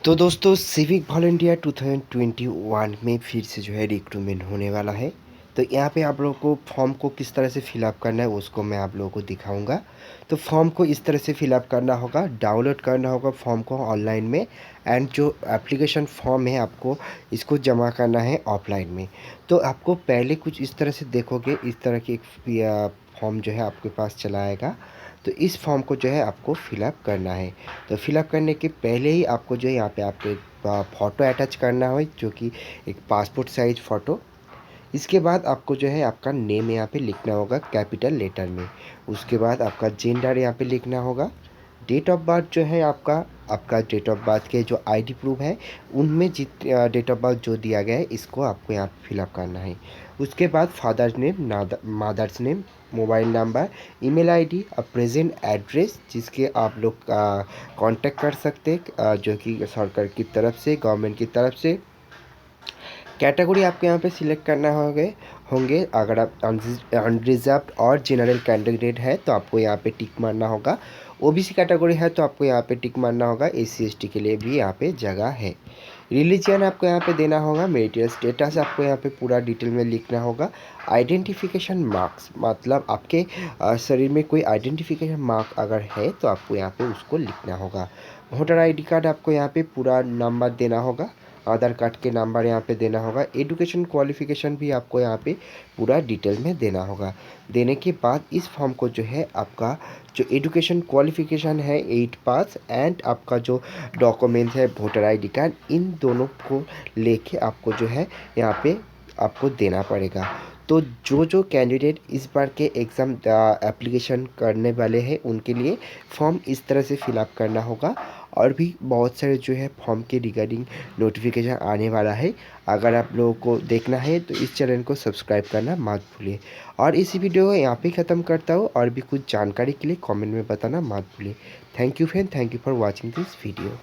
तो दोस्तों civic volunteer 2021 में फिर से जो है रिक्रूटमेंट होने वाला है। तो यहाँ पे आप लोगों को फॉर्म को किस तरह से फिलअप करना है उसको मैं आप लोगों को दिखाऊंगा। तो फॉर्म को इस तरह से फिलअप करना होगा, डाउनलोड करना होगा फॉर्म को ऑनलाइन में, एंड जो एप्लीकेशन फॉर्म है आपको इसको जमा करना है ऑफलाइन में। तो आपको पहले कुछ इस तरह से देखोगे, इस तरह की एक फॉर्म जो है आपके पास चला आएगा। तो इस फॉर्म को जो है आपको फिलअप करना है। तो फिलअप करने के पहले ही आपको जो है यहाँ पे आपको एक फ़ोटो अटैच करना है, जो कि एक पासपोर्ट साइज़ फ़ोटो। इसके बाद आपको जो है आपका नेम यहाँ पे लिखना होगा कैपिटल लेटर में। उसके बाद आपका जेंडर यहाँ पे लिखना होगा। डेट ऑफ बर्थ जो है आपका आपका डेट ऑफ बर्थ के जो आईडी प्रूफ है उनमें डेट ऑफ बर्थ जो दिया गया है इसको आपको यहाँ पे फिलअप करना है। उसके बाद father's name, mother's name, mobile number, email ID और प्रेजेंट एड्रेस जिसके आप लोग कांटेक्ट कर सकते हैं, जो कि सरकार की तरफ से, गवर्नमेंट की तरफ से। कैटेगरी आपको यहाँ पे सिलेक्ट करना होंगे। अगर आप अनरिजर्व्ड और जनरल कैंडिडेट है तो आपको यहाँ पे टिक मारना होगा। ओबीसी कैटेगरी है तो आपको यहाँ पे टिक मारना होगा। एससी एसटी के लिए भी यहाँ पे जगह है। रिलीजन आपको यहाँ पे देना होगा। मैरिटल स्टेटस आपको यहाँ पे पूरा डिटेल में लिखना होगा। आइडेंटिफिकेशन मार्क्स मतलब आपके शरीर में कोई आइडेंटिफिकेशन मार्क अगर है तो आपको यहाँ पे उसको लिखना होगा। वोटर आईडी कार्ड आपको यहाँ पे पूरा नंबर देना होगा। आधार कार्ड के नंबर यहाँ पे देना होगा। एजुकेशन क्वालिफिकेशन भी आपको यहाँ पे पूरा डिटेल में देना होगा। देने के बाद इस फॉर्म को जो है आपका जो एजुकेशन क्वालिफिकेशन है 8 पास, एंड आपका जो डॉक्यूमेंट्स है वोटर आईडी कार्ड, इन दोनों को लेके आपको जो है यहाँ पे आपको देना पड़ेगा। तो जो जो कैंडिडेट इस बार के एग्ज़ाम एप्लीकेशन करने वाले हैं उनके लिए फॉर्म इस तरह से फिलअप करना होगा। और भी बहुत सारे जो है फॉर्म के रिगार्डिंग नोटिफिकेशन आने वाला है। अगर आप लोगों को देखना है तो इस चैनल को सब्सक्राइब करना मत भूलिए। और इसी वीडियो को यहाँ पे ख़त्म करता हूँ। और भी कुछ जानकारी के लिए कमेंट में बताना मत भूलिए। Thank you friend, thank you for watching this video.